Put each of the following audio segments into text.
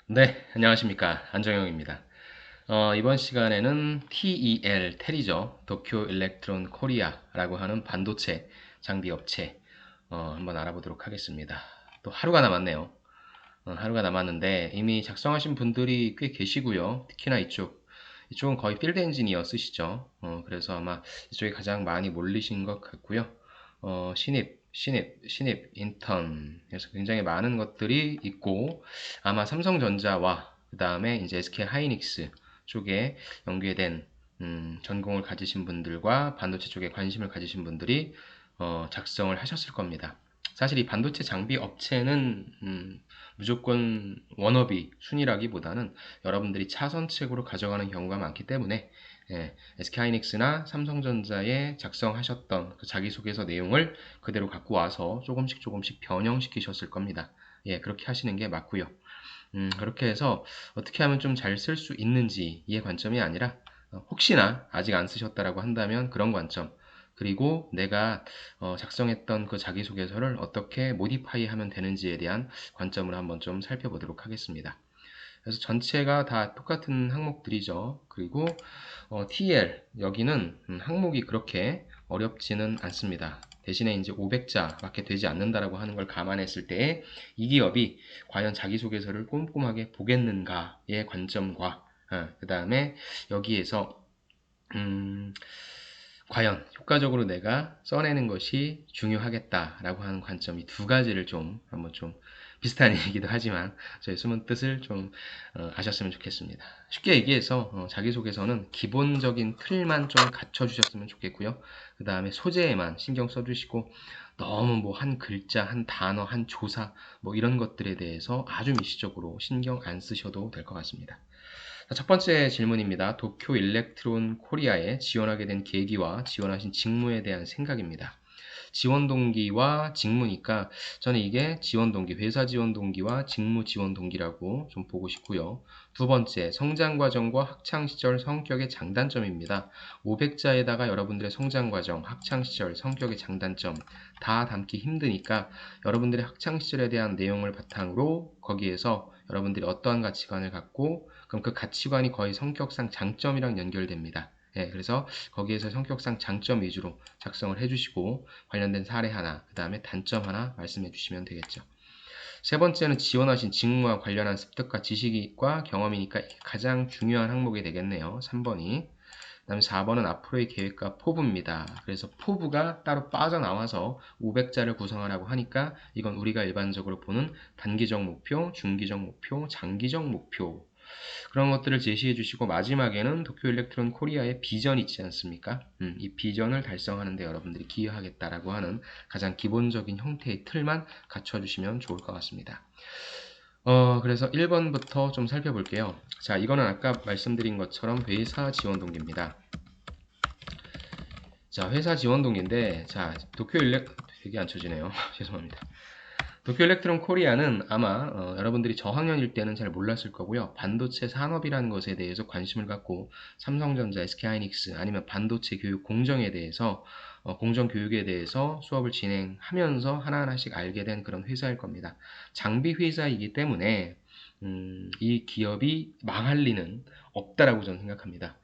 네, 안녕하십니까. 안정영입니다. 이번 시간에는 TEL, 텔이죠. 도쿄 일렉트론 코리아라고 하는 반도체 장비 업체 한번 알아보도록 하겠습니다. 또 하루가 남았네요. 하루가 남았는데 이미 작성하신 분들이 꽤 계시고요. 특히나 이쪽은 거의 필드 엔지니어 쓰시죠. 그래서 아마 이쪽에 가장 많이 몰리신 것 같고요. 신입, 인턴. 그래서 굉장히 많은 것들이 있고, 아마 삼성전자와 그 다음에 이제 SK 하이닉스 쪽에 연계된 전공을 가지신 분들과 반도체 쪽에 관심을 가지신 분들이 작성을 하셨을 겁니다. 사실 이 반도체 장비 업체는 무조건 워너비 순위라기보다는 여러분들이 차선책으로 가져가는 경우가 많기 때문에 SK하이닉스나 삼성전자에 작성하셨던 그 자기소개서 내용을 그대로 갖고 와서 조금씩 변형시키셨을 겁니다. 예, 그렇게 하시는 게 맞고요. 그렇게 해서 어떻게 하면 좀 잘 쓸 수 있는지의 관점이 아니라 혹시나 아직 안 쓰셨다라고 한다면 그런 관점, 그리고 내가 작성했던 그 자기소개서를 어떻게 모디파이 하면 되는지에 대한 관점을 한번 좀 살펴보도록 하겠습니다. 그래서 전체가 다 똑같은 항목들이죠. 그리고 TL 여기는 항목이 그렇게 어렵지는 않습니다. 대신에 이제 500자밖에 되지 않는다라고 하는 걸 감안했을 때 이 기업이 과연 자기소개서를 꼼꼼하게 보겠는가의 관점과 그 다음에 여기에서 음, 과연 효과적으로 내가 써내는 것이 중요하겠다라고 하는 관점이 두 가지를 좀 한번 좀 비슷한 얘기이기도 하지만 저의 숨은 뜻을 좀 아셨으면 좋겠습니다. 쉽게 얘기해서 자기소개서는 기본적인 틀만 좀 갖춰주셨으면 좋겠고요. 그 다음에 소재에만 신경 써주시고 너무 뭐 한 글자, 한 단어, 한 조사 뭐 이런 것들에 대해서 아주 미시적으로 신경 안 쓰셔도 될 것 같습니다. 첫 번째 질문입니다. 도쿄 일렉트론 코리아에 지원하게 된 계기와 지원하신 직무에 대한 생각입니다. 지원 동기와 직무니까 저는 이게 지원 동기, 회사 지원 동기와 직무 지원 동기라고 좀 보고 싶고요. 두 번째, 성장 과정과 학창 시절 성격의 장단점입니다. 500자에다가 여러분들의 성장 과정, 학창 시절 성격의 장단점 다 담기 힘드니까 여러분들의 학창 시절에 대한 내용을 바탕으로 거기에서 여러분들이 어떠한 가치관을 갖고 그럼 그 가치관이 거의 성격상 장점이랑 연결됩니다. 예, 그래서 거기에서 성격상 장점 위주로 작성을 해주시고 관련된 사례 하나, 그 다음에 단점 하나 말씀해 주시면 되겠죠. 세 번째는 지원하신 직무와 관련한 습득과 지식과 경험이니까 이게 가장 중요한 항목이 되겠네요. 3번이. 그 다음에 4번은 앞으로의 계획과 포부입니다. 그래서 포부가 따로 빠져나와서 500자를 구성하라고 하니까 이건 우리가 일반적으로 보는 단기적 목표, 중기적 목표, 장기적 목표 그런 것들을 제시해 주시고 마지막에는 도쿄 일렉트론 코리아의 비전이 있지 않습니까? 이 비전을 달성하는 데 여러분들이 기여하겠다라고 하는 가장 기본적인 형태의 틀만 갖춰주시면 좋을 것 같습니다. 그래서 1번부터 좀 살펴볼게요. 자, 이거는 아까 말씀드린 것처럼 회사 지원 동기입니다. 자, 회사 지원 동기인데, 자, 도쿄 일렉, 되게 안 쳐지네요. 죄송합니다. 도쿄 일렉트론 코리아는 아마 여러분들이 저학년일 때는 잘 몰랐을 거고요. 반도체 산업이라는 것에 대해서 관심을 갖고 삼성전자, SK하이닉스 아니면 반도체 교육 공정에 대해서 공정 교육에 대해서 수업을 진행하면서 하나하나씩 알게 된 그런 회사일 겁니다. 장비 회사이기 때문에 이 기업이 망할 리는 없다라고 저는 생각합니다.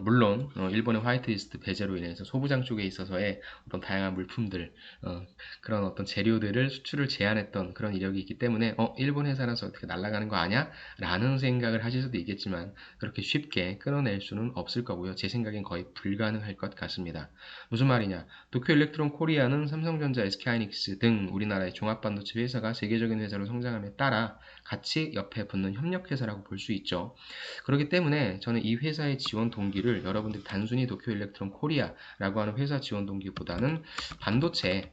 물론 일본의 화이트리스트 배제로 인해서 소부장 쪽에 있어서의 어떤 다양한 물품들 그런 어떤 재료들을 수출을 제한했던 그런 이력이 있기 때문에 일본 회사라서 어떻게 날아가는 거 아냐? 라는 생각을 하실 수도 있겠지만 그렇게 쉽게 끊어낼 수는 없을 거고요. 제 생각엔 거의 불가능할 것 같습니다. 무슨 말이냐? 도쿄 일렉트론 코리아는 삼성전자, SK하이닉스 등 우리나라의 종합반도체 회사가 세계적인 회사로 성장함에 따라 같이 옆에 붙는 협력회사라고 볼 수 있죠. 그렇기 때문에 저는 이 회사의 지원 동기를 여러분들이 단순히 도쿄 일렉트론 코리아라고 하는 회사 지원 동기보다는 반도체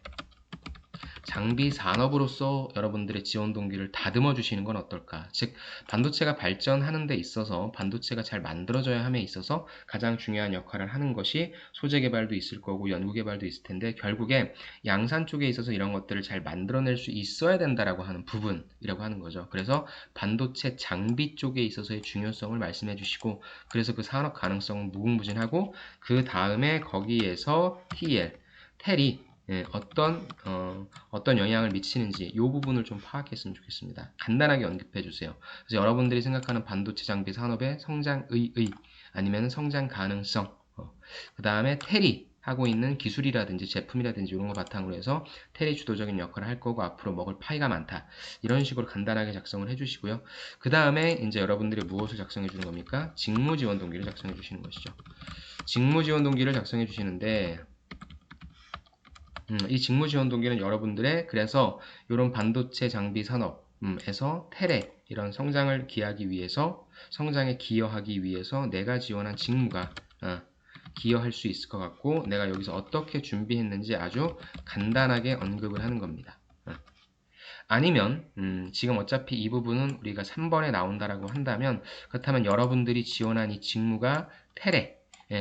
장비 산업으로서 여러분들의 지원 동기를 다듬어 주시는 건 어떨까? 즉, 반도체가 발전하는 데 있어서 반도체가 잘 만들어져야 함에 있어서 가장 중요한 역할을 하는 것이 소재 개발도 있을 거고 연구 개발도 있을 텐데 결국에 양산 쪽에 있어서 이런 것들을 잘 만들어낼 수 있어야 된다라고 하는 부분이라고 하는 거죠. 그래서 반도체 장비 쪽에 있어서의 중요성을 말씀해 주시고 그래서 그 산업 가능성은 무궁무진하고 그 다음에 거기에서 TL, 텔이 어떤 영향을 미치는지 이 부분을 좀 파악했으면 좋겠습니다. 간단하게 언급해 주세요. 그래서 여러분들이 생각하는 반도체 장비 산업의 성장의 아니면 성장 가능성, 그 다음에 테리 하고 있는 기술이라든지 제품이라든지 이런 거 바탕으로 해서 테리 주도적인 역할을 할 거고 앞으로 먹을 파이가 많다. 이런 식으로 간단하게 작성을 해주시고요. 그 다음에 이제 여러분들이 무엇을 작성해 주는 겁니까? 직무 지원 동기를 작성해 주시는 것이죠. 직무 지원 동기를 작성해 주시는데 이 직무 지원 동기는 여러분들의 그래서 이런 반도체 장비 산업에서 테레 이런 성장을 기하기 위해서 성장에 기여하기 위해서 내가 지원한 직무가 기여할 수 있을 것 같고 내가 여기서 어떻게 준비했는지 아주 간단하게 언급을 하는 겁니다. 아니면 지금 어차피 이 부분은 우리가 3번에 나온다라고 한다면 그렇다면 여러분들이 지원한 이 직무가 테레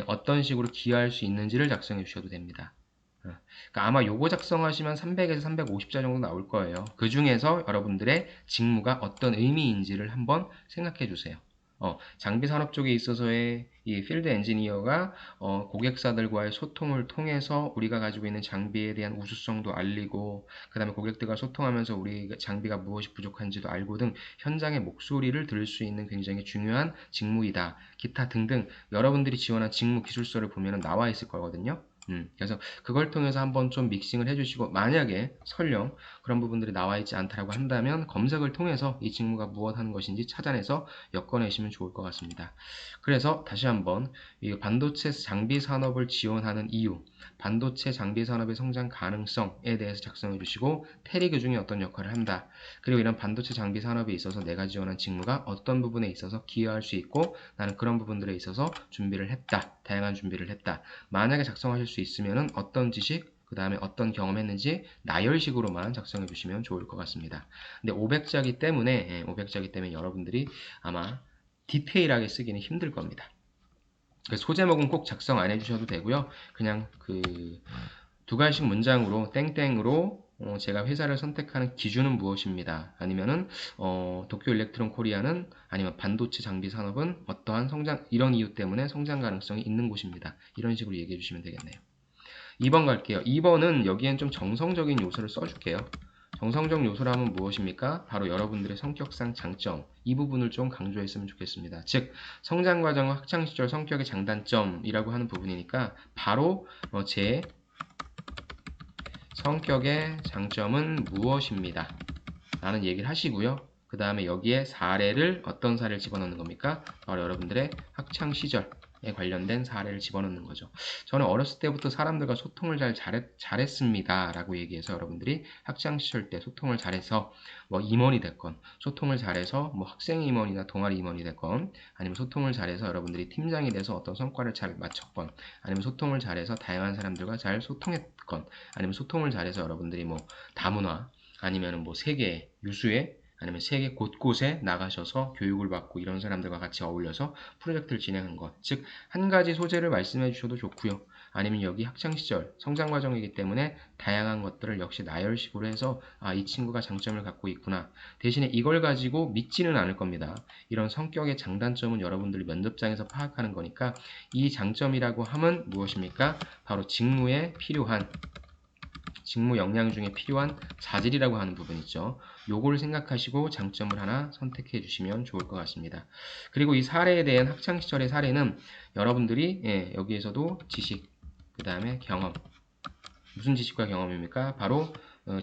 어떤 식으로 기여할 수 있는지를 작성해 주셔도 됩니다. 그러니까 아마 요거 작성하시면 300에서 350자 정도 나올 거예요. 그 중에서 여러분들의 직무가 어떤 의미인지를 한번 생각해 주세요. 장비 산업 쪽에 있어서의 이 필드 엔지니어가 고객사들과의 소통을 통해서 우리가 가지고 있는 장비에 대한 우수성도 알리고 그 다음에 고객들과 소통하면서 우리 장비가 무엇이 부족한지도 알고 등 현장의 목소리를 들을 수 있는 굉장히 중요한 직무이다. 기타 등등 여러분들이 지원한 직무 기술서를 보면 나와 있을 거거든요. 그래서 그걸 통해서 한번 좀 믹싱을 해주시고 만약에 설령 그런 부분들이 나와 있지 않다라고 한다면 검색을 통해서 이 직무가 무엇 하는 것인지 찾아내서 엮어내시면 좋을 것 같습니다. 그래서 다시 한번 이 반도체 장비 산업을 지원하는 이유, 반도체 장비 산업의 성장 가능성에 대해서 작성해 주시고 테리 그 중에 어떤 역할을 한다. 그리고 이런 반도체 장비 산업에 있어서 내가 지원한 직무가 어떤 부분에 있어서 기여할 수 있고 나는 그런 부분들에 있어서 준비를 했다. 다양한 준비를 했다. 만약에 작성하실 수 있으면 어떤 지식, 그 다음에 어떤 경험했는지 나열식으로만 작성해 주시면 좋을 것 같습니다. 근데 500자기 때문에 500자기 때문에 여러분들이 아마 디테일하게 쓰기는 힘들 겁니다. 소제목은 꼭 작성 안 해주셔도 되고요. 그냥 그 두 가지씩 문장으로 땡땡으로 제가 회사를 선택하는 기준은 무엇입니다. 아니면은 도쿄 일렉트론 코리아는 아니면 반도체 장비 산업은 어떠한 성장 이런 이유 때문에 성장 가능성이 있는 곳입니다. 이런 식으로 얘기해 주시면 되겠네요. 2번 갈게요. 2번은 여기엔 좀 정성적인 요소를 써줄게요. 정성적 요소라면 무엇입니까? 바로 여러분들의 성격상 장점 이 부분을 좀 강조했으면 좋겠습니다. 즉 성장 과정과 학창 시절 성격의 장단점이라고 하는 부분이니까 바로 제 성격의 장점은 무엇입니다. 라는 얘기를 하시고요. 그 다음에 여기에 사례를 어떤 사례를 집어넣는 겁니까? 바로 여러분들의 학창 시절에 관련된 사례를 집어넣는 거죠. 저는 어렸을 때부터 사람들과 소통을 잘했습니다. 라고 얘기해서 여러분들이 학창 시절 때 소통을 잘해서 뭐 임원이 됐건 소통을 잘해서 뭐 학생 임원이나 동아리 임원이 됐건 아니면 소통을 잘해서 여러분들이 팀장이 돼서 어떤 성과를 잘 맞췄건 아니면 소통을 잘해서 다양한 사람들과 잘 소통했건 아니면 소통을 잘해서 여러분들이 뭐 다문화 아니면 뭐 세계 유수의 아니면 세계 곳곳에 나가셔서 교육을 받고 이런 사람들과 같이 어울려서 프로젝트를 진행한 것. 즉, 한 가지 소재를 말씀해 주셔도 좋고요. 아니면 여기 학창시절 성장 과정이기 때문에 다양한 것들을 역시 나열식으로 해서 이 친구가 장점을 갖고 있구나. 대신에 이걸 가지고 믿지는 않을 겁니다. 이런 성격의 장단점은 여러분들이 면접장에서 파악하는 거니까 이 장점이라고 함은 무엇입니까? 바로 직무에 필요한 직무 역량 중에 필요한 자질이라고 하는 부분 있죠. 요거를 생각하시고 장점을 하나 선택해 주시면 좋을 것 같습니다. 그리고 이 사례에 대한 학창시절의 사례는 여러분들이 여기에서도 지식, 그 다음에 경험, 무슨 지식과 경험입니까? 바로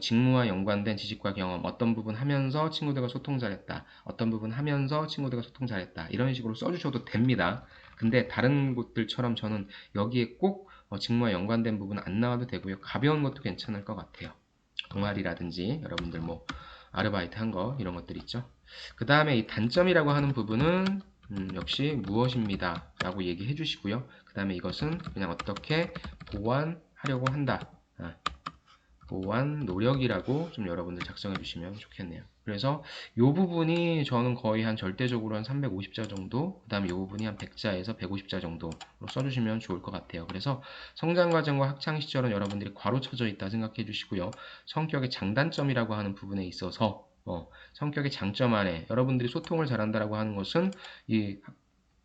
직무와 연관된 지식과 경험, 어떤 부분 하면서 친구들과 소통 잘했다, 어떤 부분 하면서 친구들과 소통 잘했다, 이런 식으로 써주셔도 됩니다. 근데 다른 곳들처럼 저는 여기에 꼭 직무와 연관된 부분 안 나와도 되고요. 가벼운 것도 괜찮을 것 같아요. 동아리라든지 여러분들 뭐 아르바이트 한 거 이런 것들 있죠. 그 다음에 이 단점이라고 하는 부분은 역시 무엇입니다 라고 얘기해 주시고요. 그 다음에 이것은 그냥 어떻게 보완하려고 한다. 보완 노력이라고 좀 여러분들 작성해 주시면 좋겠네요. 그래서 이 부분이 저는 거의 한 절대적으로 한 350자 정도, 그 다음에 이 부분이 한 100자에서 150자 정도로 써주시면 좋을 것 같아요. 그래서 성장 과정과 학창 시절은 여러분들이 괄호쳐져 있다 생각해 주시고요. 성격의 장단점이라고 하는 부분에 있어서 성격의 장점 안에 여러분들이 소통을 잘한다라고 하는 것은 이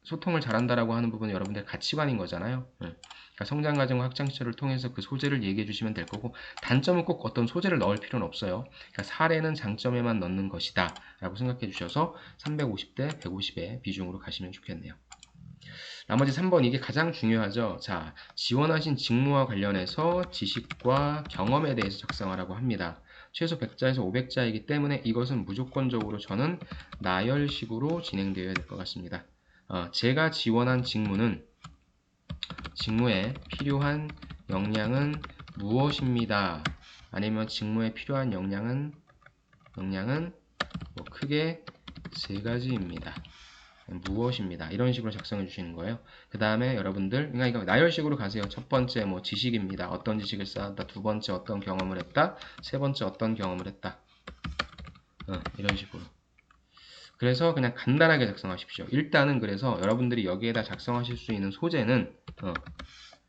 소통을 잘한다라고 하는 부분은 여러분들의 가치관인 거잖아요. 그러니까 성장 과정과 학창 시절을 통해서 그 소재를 얘기해 주시면 될 거고, 단점은 꼭 어떤 소재를 넣을 필요는 없어요. 그러니까 사례는 장점에만 넣는 것이다 라고 생각해 주셔서 350대 150의 비중으로 가시면 좋겠네요. 나머지 3번, 이게 가장 중요하죠. 자, 지원하신 직무와 관련해서 지식과 경험에 대해서 작성하라고 합니다. 최소 100자에서 500자이기 때문에 이것은 무조건적으로 저는 나열식으로 진행되어야 될 것 같습니다. 제가 지원한 직무에 필요한 역량은 무엇입니다. 아니면 직무에 필요한 역량은 뭐 크게 세 가지입니다. 무엇입니다. 이런 식으로 작성해 주시는 거예요. 그 다음에 여러분들, 그러니까 이거 나열식으로 가세요. 첫 번째 뭐 지식입니다. 어떤 지식을 쌓았다. 두 번째 어떤 경험을 했다. 세 번째 어떤 경험을 했다. 이런 식으로. 그래서 그냥 간단하게 작성하십시오. 일단은 그래서 여러분들이 여기에다 작성하실 수 있는 소재는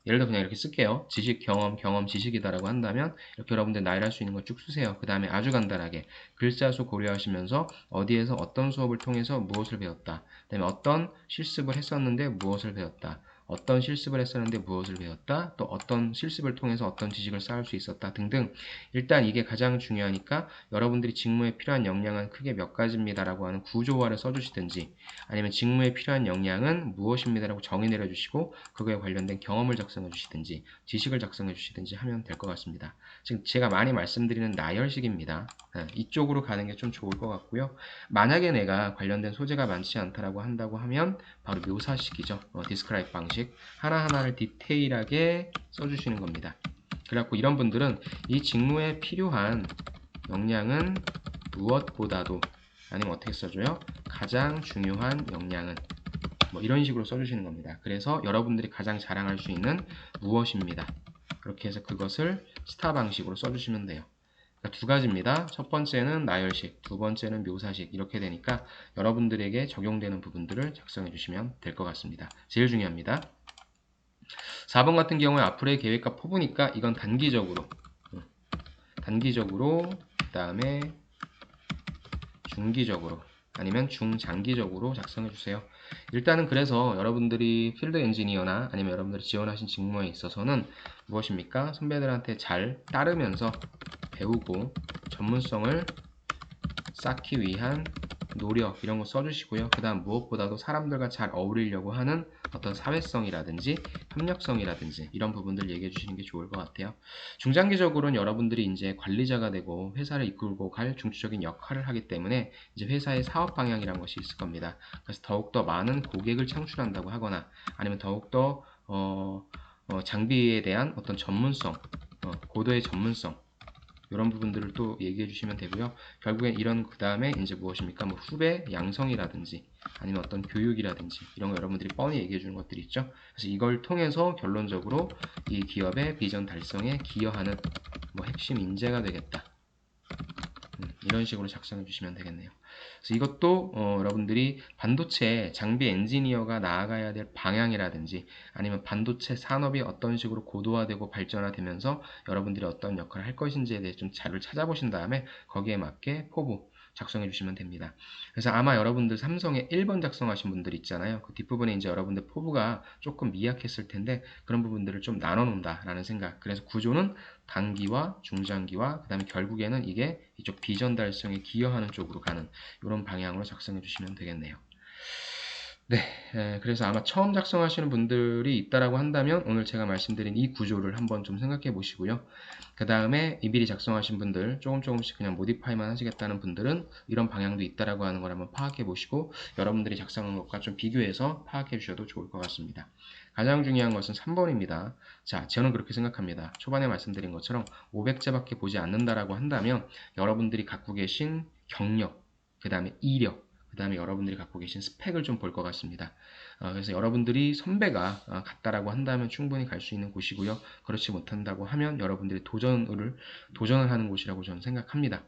예를 들어 그냥 이렇게 쓸게요. 지식, 경험, 지식이다라고 한다면 이렇게 여러분들 나열할 수 있는 거 쭉 쓰세요. 그 다음에 아주 간단하게 글자 수 고려하시면서 어디에서 어떤 수업을 통해서 무엇을 배웠다. 그 다음에 어떤 실습을 했었는데 무엇을 배웠다. 어떤 실습을 했었는데 무엇을 배웠다. 또 어떤 실습을 통해서 어떤 지식을 쌓을 수 있었다 등등. 일단 이게 가장 중요하니까 여러분들이 직무에 필요한 역량은 크게 몇 가지입니다라고 하는 구조화를 써주시든지, 아니면 직무에 필요한 역량은 무엇입니다라고 정의 내려주시고 그거에 관련된 경험을 작성해 주시든지 지식을 작성해 주시든지 하면 될 것 같습니다. 지금 제가 많이 말씀드리는 나열식입니다. 이쪽으로 가는 게 좀 좋을 것 같고요. 만약에 내가 관련된 소재가 많지 않다라고 한다고 하면 바로 묘사식이죠. 디스크라이브 방식. 하나하나를 디테일하게 써주시는 겁니다. 그래갖고 이런 분들은 이 직무에 필요한 역량은 무엇보다도, 아니면 어떻게 써줘요? 가장 중요한 역량은, 뭐 이런 식으로 써주시는 겁니다. 그래서 여러분들이 가장 자랑할 수 있는 무엇입니다. 그렇게 해서 그것을 스타 방식으로 써주시면 돼요. 그러니까 두 가지입니다. 첫 번째는 나열식, 두 번째는 묘사식. 이렇게 되니까 여러분들에게 적용되는 부분들을 작성해 주시면 될 것 같습니다. 제일 중요합니다. 4번 같은 경우에 앞으로의 계획과 포부니까 이건 단기적으로, 그 다음에 중기적으로, 아니면 중장기적으로 작성해 주세요. 일단은 그래서 여러분들이 필드 엔지니어나 아니면 여러분들이 지원하신 직무에 있어서는 무엇입니까? 선배들한테 잘 따르면서 배우고 전문성을 쌓기 위한 노력, 이런 거 써주시고요. 그 다음 무엇보다도 사람들과 잘 어울리려고 하는 어떤 사회성이라든지 협력성이라든지 이런 부분들 얘기해 주시는 게 좋을 것 같아요. 중장기적으로는 여러분들이 이제 관리자가 되고 회사를 이끌고 갈 중추적인 역할을 하기 때문에 이제 회사의 사업 방향이라는 것이 있을 겁니다. 그래서 더욱더 많은 고객을 창출한다고 하거나, 아니면 더욱더 장비에 대한 어떤 전문성, 고도의 전문성, 이런 부분들을 또 얘기해 주시면 되고요. 결국엔 이런, 그 다음에 이제 무엇입니까? 뭐 후배 양성이라든지 아니면 어떤 교육이라든지 이런 거 여러분들이 뻔히 얘기해 주는 것들이 있죠. 그래서 이걸 통해서 결론적으로 이 기업의 비전 달성에 기여하는 뭐 핵심 인재가 되겠다. 이런 식으로 작성해 주시면 되겠네요. 그래서 이것도 여러분들이 반도체 장비 엔지니어가 나아가야 될 방향이라든지, 아니면 반도체 산업이 어떤 식으로 고도화되고 발전화되면서 여러분들이 어떤 역할을 할 것인지에 대해 좀 자료를 찾아보신 다음에 거기에 맞게 포부 작성해 주시면 됩니다. 그래서 아마 여러분들 삼성에 1번 작성하신 분들 있잖아요. 그 뒷부분에 이제 여러분들 포부가 조금 미약했을 텐데 그런 부분들을 좀 나눠 놓는다라는 생각. 그래서 구조는 단기와 중장기와 그 다음에 결국에는 이게 이쪽 비전 달성에 기여하는 쪽으로 가는 이런 방향으로 작성해 주시면 되겠네요. 네, 그래서 아마 처음 작성하시는 분들이 있다라고 한다면 오늘 제가 말씀드린 이 구조를 한번 좀 생각해 보시고요. 그 다음에 미리 작성하신 분들, 조금씩 그냥 모디파이만 하시겠다는 분들은 이런 방향도 있다라고 하는 걸 한번 파악해 보시고 여러분들이 작성한 것과 좀 비교해서 파악해 주셔도 좋을 것 같습니다. 가장 중요한 것은 3번입니다. 자, 저는 그렇게 생각합니다. 초반에 말씀드린 것처럼 500자밖에 보지 않는다라고 한다면 여러분들이 갖고 계신 경력, 그 다음에 이력, 그 다음에 여러분들이 갖고 계신 스펙을 좀 볼 것 같습니다. 그래서 여러분들이 선배가 같다라고 한다면 충분히 갈 수 있는 곳이고요. 그렇지 못한다고 하면 여러분들이 도전을 하는 곳이라고 저는 생각합니다.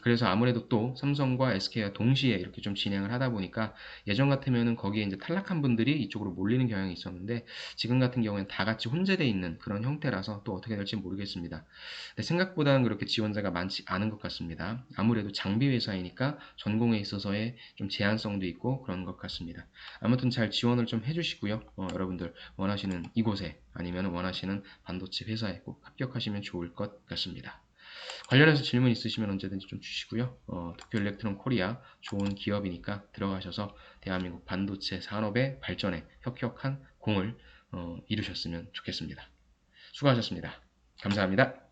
그래서 아무래도 또 삼성과 SK가 동시에 이렇게 좀 진행을 하다 보니까 예전 같으면은 거기에 이제 탈락한 분들이 이쪽으로 몰리는 경향이 있었는데 지금 같은 경우에는 다 같이 혼재되어 있는 그런 형태라서 또 어떻게 될지 모르겠습니다. 근데 생각보다는 그렇게 지원자가 많지 않은 것 같습니다. 아무래도 장비 회사이니까 전공에 있어서의 좀 제한성도 있고 그런 것 같습니다. 아무튼 잘 지원을 좀 해주시고요. 여러분들 원하시는 이곳에 아니면 원하시는 반도체 회사에 꼭 합격하시면 좋을 것 같습니다. 관련해서 질문 있으시면 언제든지 좀 주시고요. 도쿄 일렉트론 코리아 좋은 기업이니까 들어가셔서 대한민국 반도체 산업의 발전에 혁혁한 공을 이루셨으면 좋겠습니다. 수고하셨습니다. 감사합니다.